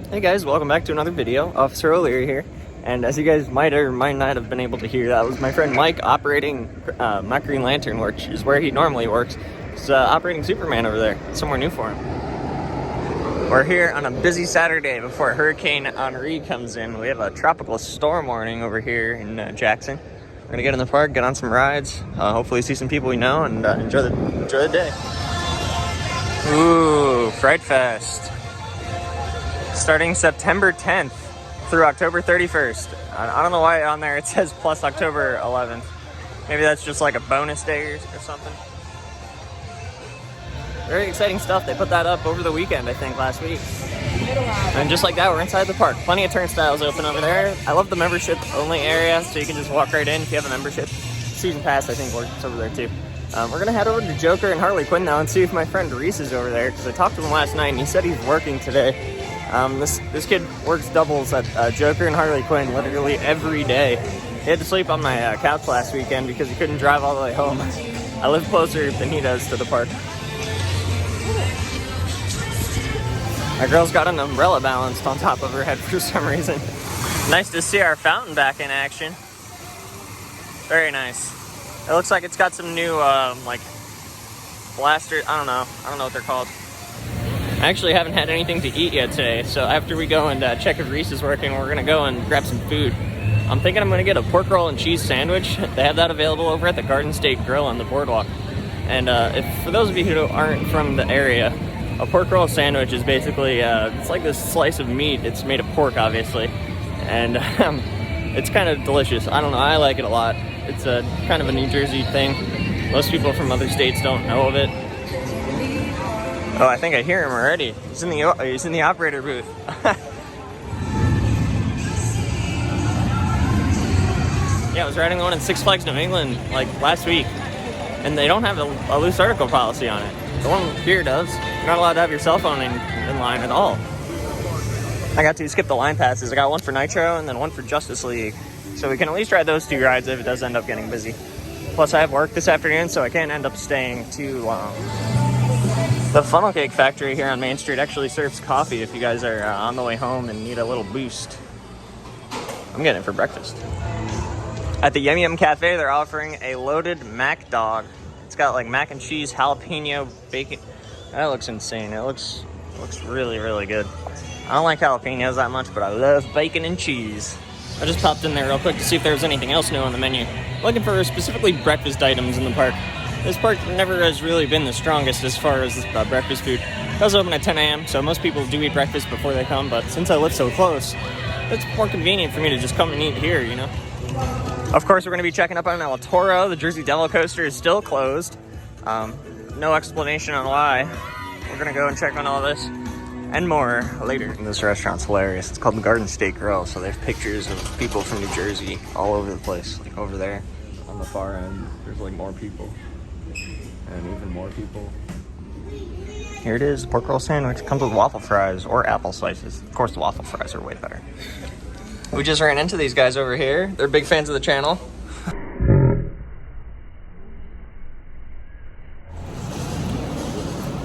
Hey guys, welcome back to another video. Officer O'Leary here. And as you guys might or might not have been able to hear, that was my friend Mike operating my Green Lantern, which is where he normally works. He's operating Superman over there. Somewhere new for him. We're here on a busy Saturday before Hurricane Henri comes in. We have a tropical storm warning over here in Jackson. We're gonna get in the park, get on some rides, hopefully see some people we know, and enjoy the day. Ooh, Fright Fest. Starting September 10th through October 31st. I don't know why on there it says plus October 11th. Maybe that's just like a bonus day or something. Very exciting stuff. They put that up over the weekend, I think, last week. And just like that, we're inside the park. Plenty of turnstiles open over there. I love the membership only area, so you can just walk right in if you have a membership. Season Pass, I think, works over there too. We're gonna head over to Joker and Harley Quinn now and see if my friend Reese is over there, because I talked to him last night and he said he's working today. This kid works doubles at Joker and Harley Quinn literally every day. He had to sleep on my couch last weekend because he couldn't drive all the way home. I live closer than he does to the park. My girl's got an umbrella balanced on top of her head for some reason. Nice to see our fountain back in action. Very nice. It looks like it's got some new like blaster. I don't know what they're called. I actually haven't had anything to eat yet today, so after we go and check if Reese is working, we're gonna go and grab some food. I'm thinking I'm gonna get a pork roll and cheese sandwich. They have that available over at the Garden State Grill on the boardwalk. And if for those of you who aren't from the area, a pork roll sandwich is basically it's like this slice of meat. It's made of pork, obviously, and it's kind of delicious. I don't know. I like it a lot. It's a kind of a New Jersey thing. Most people from other states don't know of it. Oh, I think I hear him already. He's in the operator booth. Yeah, I was riding the one in Six Flags New England like last week, and they don't have a loose article policy on it. The one here does. You're not allowed to have your cell phone in line at all. I got to skip the line passes. I got one for Nitro and then one for Justice League, so we can at least ride those two rides if it does end up getting busy. Plus, I have work this afternoon, so I can't end up staying too long. The Funnel Cake Factory here on Main Street actually serves coffee if you guys are on the way home and need a little boost. I'm getting it for breakfast. At the Yum Yum Cafe, they're offering a loaded Mac Dog. It's got like mac and cheese, jalapeno, bacon. That looks insane. It looks really, really good. I don't like jalapenos that much, but I love bacon and cheese. I just popped in there real quick to see if there was anything else new on the menu. Looking for specifically breakfast items in the park. This park never has really been the strongest as far as breakfast food. It does open at 10 a.m., so most people do eat breakfast before they come, but since I live so close, it's more convenient for me to just come and eat here, you know? Of course, we're going to be checking up on El Toro. The Jersey Devil Coaster is still closed. No explanation on why. We're going to go and check on all this and more later. And this restaurant's hilarious. It's called the Garden State Grill, so they have pictures of people from New Jersey all over the place. Like over there on the far end, there's like more people. And even more people. Here it is, pork roll sandwich. Comes with waffle fries or apple slices. Of course, the waffle fries are way better. We just ran into these guys over here. They're big fans of the channel.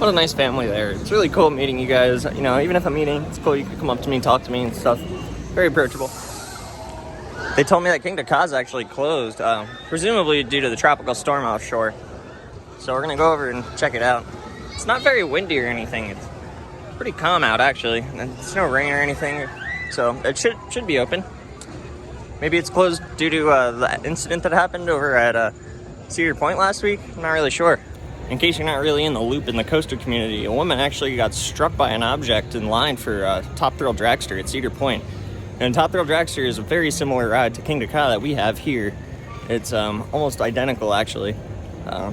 What a nice family there. It's really cool meeting you guys. You know, even if I'm eating, it's cool. You can come up to me and talk to me and stuff. Very approachable. They told me that Kingda Ka is actually closed, presumably due to the tropical storm offshore. So we're gonna go over and check it out. It's not very windy or anything. It's pretty calm out, actually. And it's no rain or anything, so it should be open. Maybe it's closed due to the incident that happened over at Cedar Point last week. I'm not really sure. In case you're not really in the loop in the coaster community, a woman actually got struck by an object in line for Top Thrill Dragster at Cedar Point. And Top Thrill Dragster is a very similar ride to Kingda Ka that we have here. It's almost identical, actually.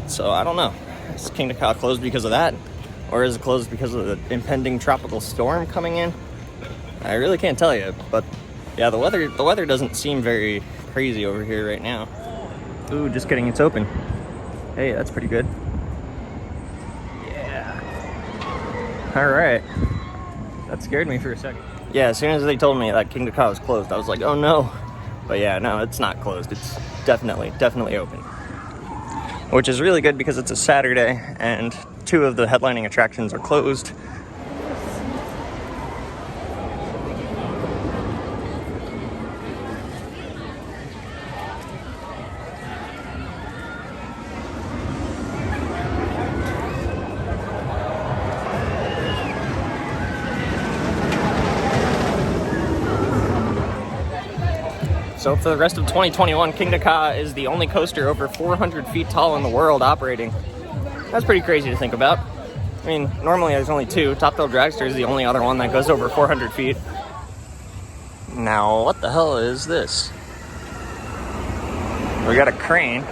So I don't know. Is Kingda Ka closed because of that? Or is it closed because of the impending tropical storm coming in? I really can't tell you, but yeah, the weather doesn't seem very crazy over here right now. Ooh, just kidding, it's open. Hey, that's pretty good. Yeah. All right. That scared me for a second. Yeah, as soon as they told me that Kingda Ka was closed, I was like, oh no. But yeah, no, it's not closed. It's definitely open. Which is really good because it's a Saturday and 2 of the headlining attractions are closed. So for the rest of 2021, Kingda Ka is the only coaster over 400 feet tall in the world operating. That's pretty crazy to think about. I mean, normally there's only two. Top Thrill Dragster is the only other one that goes over 400 feet. Now, what the hell is this? We got a crane.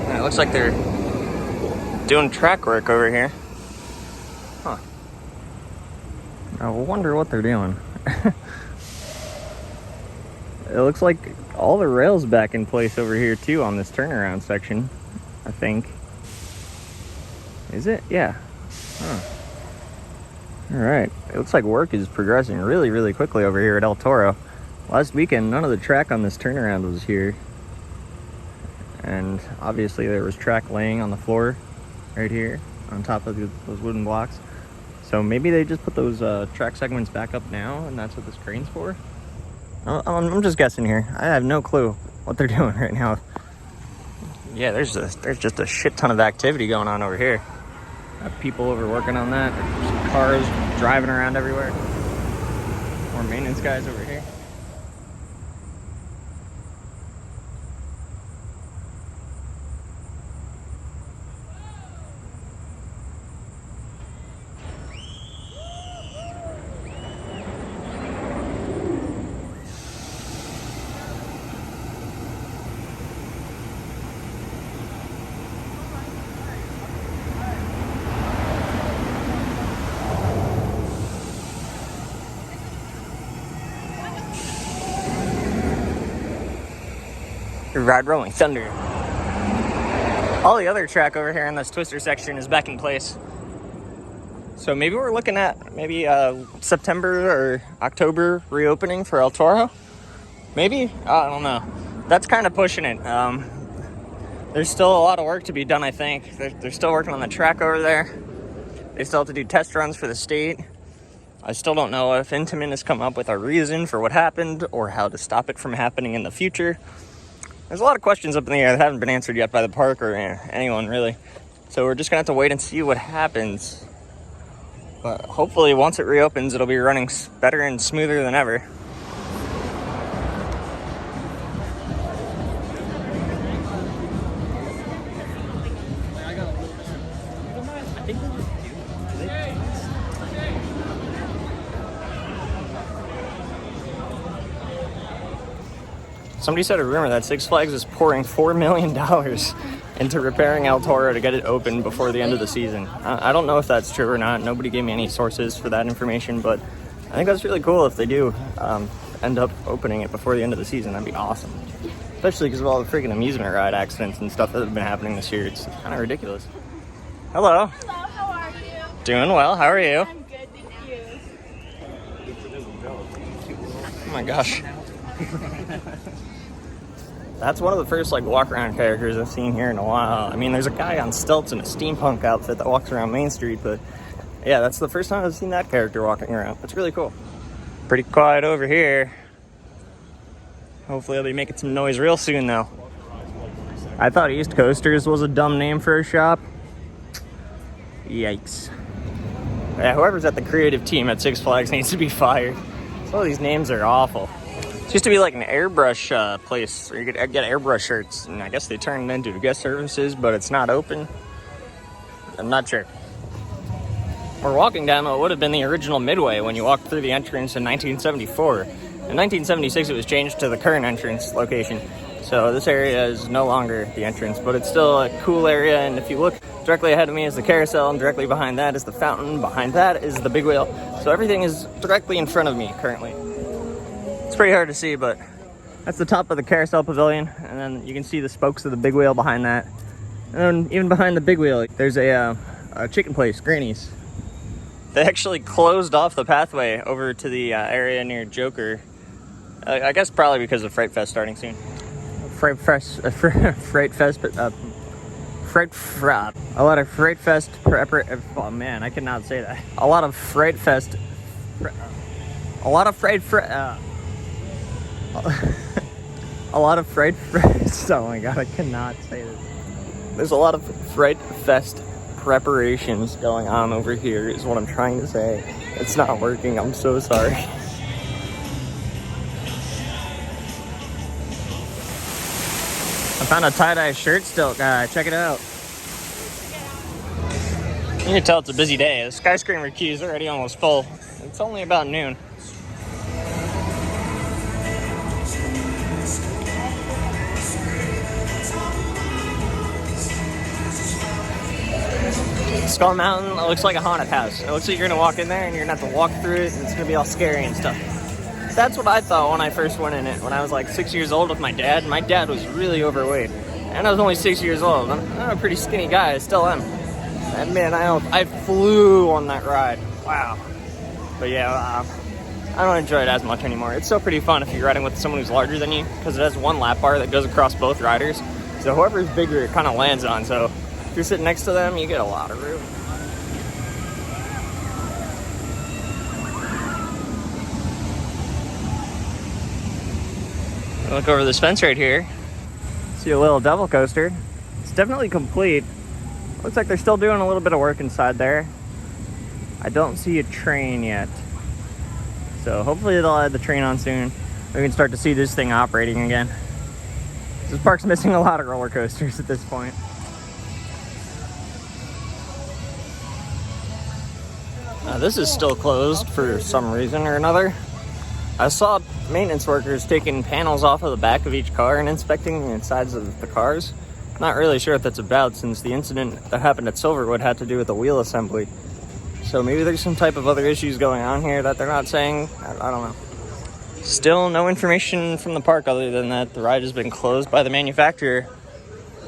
And it looks like they're doing track work over here. Huh. I wonder what they're doing. It looks like all the rails back in place over here too on this turnaround section, I think. Is it? Yeah. Huh. All right. It looks like work is progressing really, really quickly over here at El Toro. Last weekend, none of the track on this turnaround was here. And obviously there was track laying on the floor right here on top of those wooden blocks. So maybe they just put those track segments back up now, and that's what this crane's for? I'm just guessing here. I have no clue what they're doing right now. Yeah, there's just a shit ton of activity going on over here. Got people over working on that. There's cars driving around everywhere. More maintenance guys over here. Ride Rolling Thunder. All the other track over here in this twister section is back in place. So maybe we're looking at September or October reopening for El Toro. Maybe? I don't know. That's kind of pushing it. There's still a lot of work to be done, I think. They're still working on the track over there. They still have to do test runs for the state. I still don't know if Intamin has come up with a reason for what happened or how to stop it from happening in the future. There's a lot of questions up in the air that haven't been answered yet by the park or anyone, really. So we're just going to have to wait and see what happens. But hopefully once it reopens, it'll be running better and smoother than ever. Somebody said a rumor that Six Flags is pouring $4 million into repairing El Toro to get it open before the end of the season. I don't know if that's true or not. Nobody gave me any sources for that information, but I think that's really cool if they do end up opening it before the end of the season. That'd be awesome. Especially because of all the freaking amusement ride accidents and stuff that have been happening this year. It's kind of ridiculous. Hello. Hello, how are you? Doing well. How are you? I'm good, thank you. Oh my gosh. That's one of the first walk-around characters I've seen here in a while. I mean, there's a guy on stilts in a steampunk outfit that walks around Main Street, but yeah, that's the first time I've seen that character walking around. That's really cool. Pretty quiet over here. Hopefully I'll be making some noise real soon, though. I thought East Coasters was a dumb name for a shop. Yikes. Yeah, whoever's at the creative team at Six Flags needs to be fired. Some of these names are awful. It used to be like an airbrush place where you could get airbrush shirts, and I guess they turned it into guest services, but it's not open. I'm not sure. We're walking down what would have been the original Midway when you walked through the entrance in 1974. In 1976, it was changed to the current entrance location. So this area is no longer the entrance, but it's still a cool area. And if you look directly ahead of me is the carousel, and directly behind that is the fountain. Behind that is the big wheel. So everything is directly in front of me currently. It's pretty hard to see, but that's the top of the carousel pavilion, and then you can see the spokes of the big wheel behind that. And then even behind the big wheel, there's a chicken place, Granny's. They actually closed off the pathway over to the area near Joker. I guess probably because of Fright Fest starting soon. A lot of Fright Fest oh man, I cannot say that. A lot of Fright Fest. A lot of Fright Fest. Oh my god, I cannot say this. There's a lot of Fright Fest preparations going on over here, is what I'm trying to say. It's not working, I'm so sorry. found a tie-dye shirt still guy. Check it out. You can tell it's a busy day. The skyscraper queue is already almost full. It's only about noon. Skull Mountain looks like a haunted house. It looks like you're gonna walk in there and you're gonna have to walk through it and it's gonna be all scary and stuff. That's what I thought when I first went in it, when I was like 6 years old with my dad. My dad was really overweight, and I was only 6 years old. I'm a pretty skinny guy, I still am. And man, I flew on that ride. Wow. But yeah, I don't enjoy it as much anymore. It's still pretty fun if you're riding with someone who's larger than you, because it has one lap bar that goes across both riders. So whoever's bigger, it kind of lands on. So if you're sitting next to them, you get a lot of room. Look over this fence right here. See a little devil coaster. It's definitely complete. Looks like they're still doing a little bit of work inside there. I don't see a train yet. So hopefully they'll add the train on soon. We can start to see this thing operating again. This park's missing a lot of roller coasters at this point. This is still closed for some reason or another. I saw maintenance workers taking panels off of the back of each car and inspecting the insides of the cars. Not really sure what that's about, since the incident that happened at Silverwood had to do with the wheel assembly. So maybe there's some type of other issues going on here that they're not saying. I don't know. Still no information from the park other than that the ride has been closed by the manufacturer.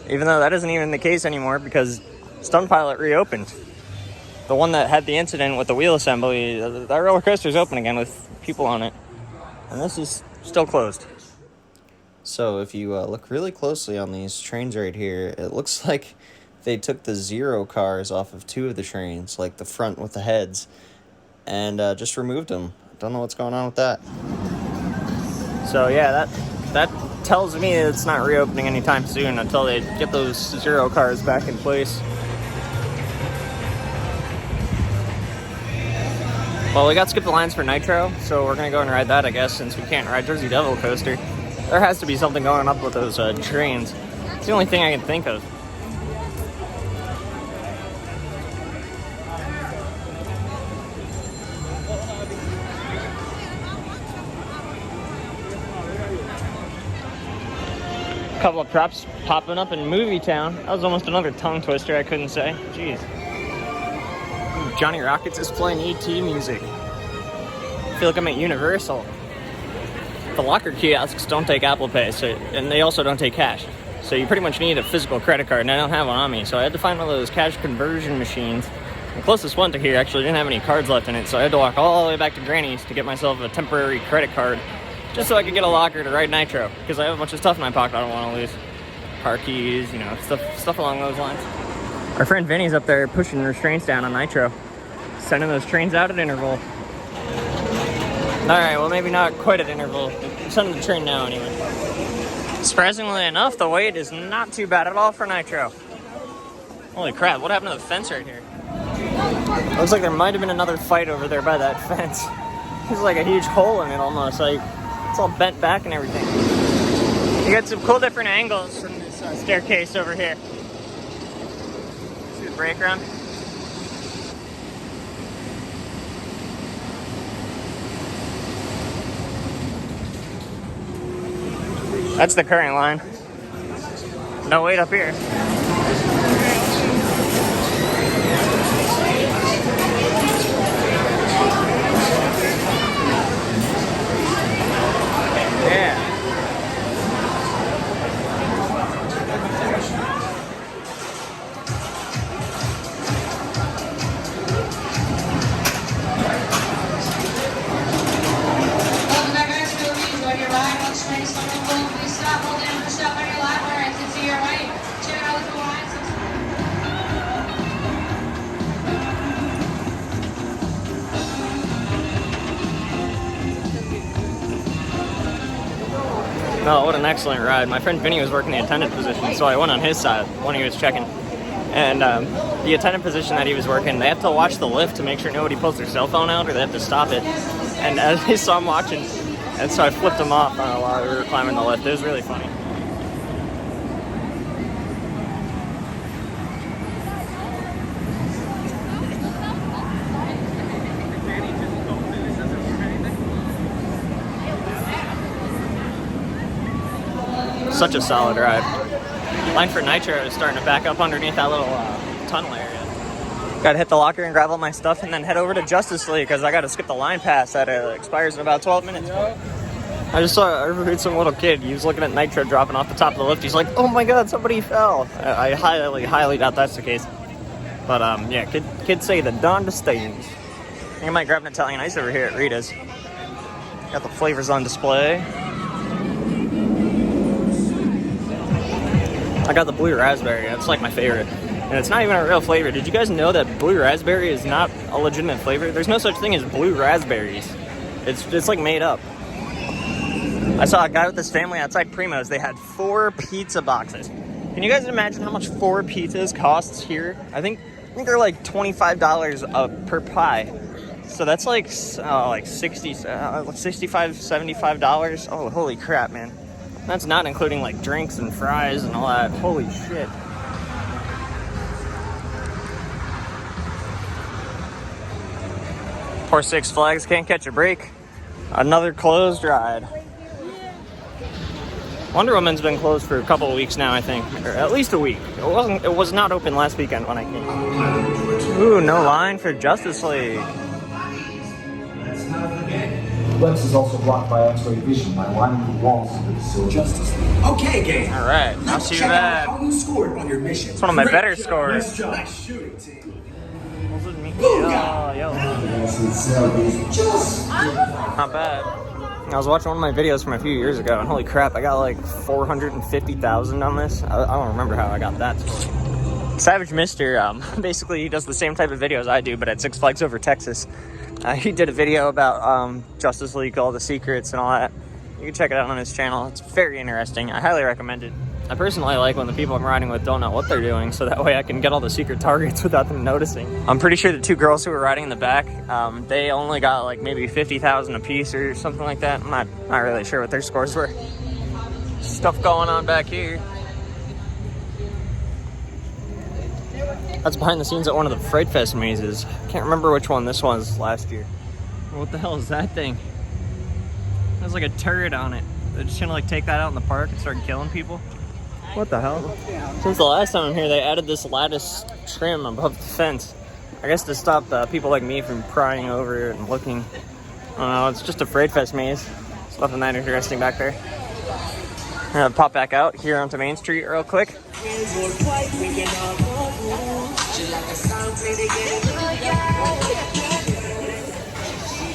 Even though that isn't even the case anymore, because Stunt Pilot reopened. The one that had the incident with the wheel assembly, that roller coaster's open again with people on it. And this is still closed. So if you look really closely on these trains right here, it looks like they took the Zero cars off of two of the trains, like the front with the heads, and just removed them. Don't know what's going on with that. So yeah, that tells me it's not reopening anytime soon until they get those Zero cars back in place. Well, we got skip the lines for Nitro, so we're gonna go and ride that, I guess, since we can't ride Jersey Devil Coaster. There has to be something going up with those trains. It's the only thing I can think of. A couple of props popping up in Movie Town. That was almost another tongue twister I couldn't say. Jeez. Johnny Rockets is playing E.T. music. I feel like I'm at Universal. The locker kiosks don't take Apple Pay, and they also don't take cash. So you pretty much need a physical credit card, and I don't have one on me. So I had to find one of those cash conversion machines. The closest one to here actually didn't have any cards left in it, so I had to walk all the way back to Granny's to get myself a temporary credit card, just so I could get a locker to ride Nitro, because I have a bunch of stuff in my pocket I don't want to lose. Car keys, stuff along those lines. Our friend Vinny's up there pushing restraints down on Nitro, sending those trains out at interval. Alright, well maybe not quite at interval. I'm sending the train now anyway. Surprisingly enough, the wait is not too bad at all for Nitro. Holy crap, what happened to the fence right here? Looks like there might have been another fight over there by that fence. There's like a huge hole in it almost, like it's all bent back and everything. You got some cool different angles from this staircase over here. See the brake run? That's the current line. No wait up here. Yeah. Oh, what an excellent ride. My friend Vinny was working the attendant position, so I went on his side when he was checking. And the attendant position that he was working, they have to watch the lift to make sure nobody pulls their cell phone out, or they have to stop it. And I saw him watching, and so I flipped him off while we were climbing the lift. It was really funny. Such a solid ride. Line for Nitro is starting to back up underneath that little tunnel area. Gotta hit the locker and grab all my stuff and then head over to Justice League because I gotta skip the line pass that expires in about 12 minutes. I overheard some little kid. He was looking at Nitro dropping off the top of the lift. He's like, "Oh my God, somebody fell." I highly doubt that's the case. But yeah, kids say the darndest things. I think I might grab an Italian ice over here at Rita's. Got the flavors on display. I got the blue raspberry. That's like my favorite. And it's not even a real flavor. Did you guys know that blue raspberry is not a legitimate flavor? There's no such thing as blue raspberries. It's like made up. I saw a guy with his family outside Primo's. They had 4 pizza boxes. Can you guys imagine how much 4 pizzas costs here? I think they're like $25 per pie. So that's like $65, $75. Oh, holy crap, man. That's not including like drinks and fries and all that. Holy shit. Poor Six Flags can't catch a break. Another closed ride. Wonder Woman's been closed for a couple of weeks now, I think, or at least a week. It was not open last weekend when I came. Ooh, no line for Justice League. Lex is also blocked by X-ray vision by lining the walls of the facility. Justice League. Okay, game. All right, not too bad. How you scored on your mission. It's one of my better scores. Nice shooting, team. Yo. Not bad. I was watching one of my videos from a few years ago, and holy crap, I got like 450,000 on this. I don't remember how I got that score. Savage Mister, basically he does the same type of videos I do, but at Six Flags Over Texas. He did a video about Justice League, all the secrets and all that. You can check it out on his channel. It's very interesting. I highly recommend it. I personally like when the people I'm riding with don't know what they're doing, so that way I can get all the secret targets without them noticing. I'm pretty sure the 2 girls who were riding in the back, they only got like maybe 50,000 a piece or something like that. I'm not really sure what their scores were. Stuff going on back here. That's behind the scenes at one of the Fright Fest mazes. Can't remember which one this was last year. What the hell is that thing? There's like a turret on it. They're just gonna like take that out in the park and start killing people. What the hell? Since the last time I'm here, they added this lattice trim above the fence. I guess to stop people like me from prying over it and looking. I don't know, it's just a Fright Fest maze. There's nothing that interesting back there. I'm gonna pop back out here onto Main Street real quick.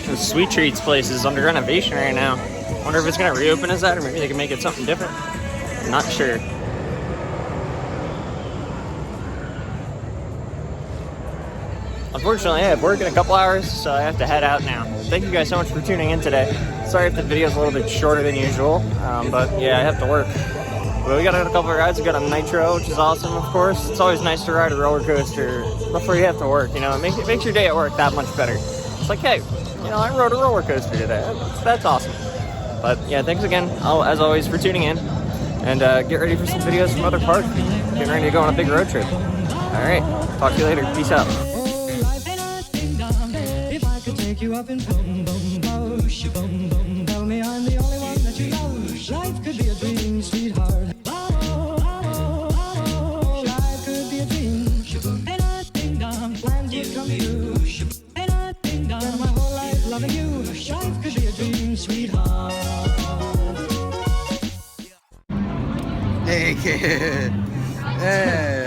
The Sweet Treats place is under renovation right now. Wonder if it's gonna reopen as that, or maybe they can make it something different. I'm not sure. Unfortunately, I have work in a couple hours, so I have to head out now. Thank you guys so much for tuning in today. Sorry if the video is a little bit shorter than usual, but yeah, I have to work. Well, we got a couple of rides. We got a Nitro, which is awesome, of course. It's always nice to ride a roller coaster before you have to work. You know, it makes your day at work that much better. It's like, hey, you know, I rode a roller coaster today. That's awesome. But yeah, thanks again, as always, for tuning in. And get ready for some videos from other parks. Getting ready to go on a big road trip. All right, talk to you later. Peace out. Take you up in boom, boom, boom, boom, boom. Tell me I'm the only one that you love. Life could be a dream, sweetheart. Life could be a dream. Plans would come true. Spend my whole life loving you. Life could be a dream, sweetheart. Hey, kid. Hey.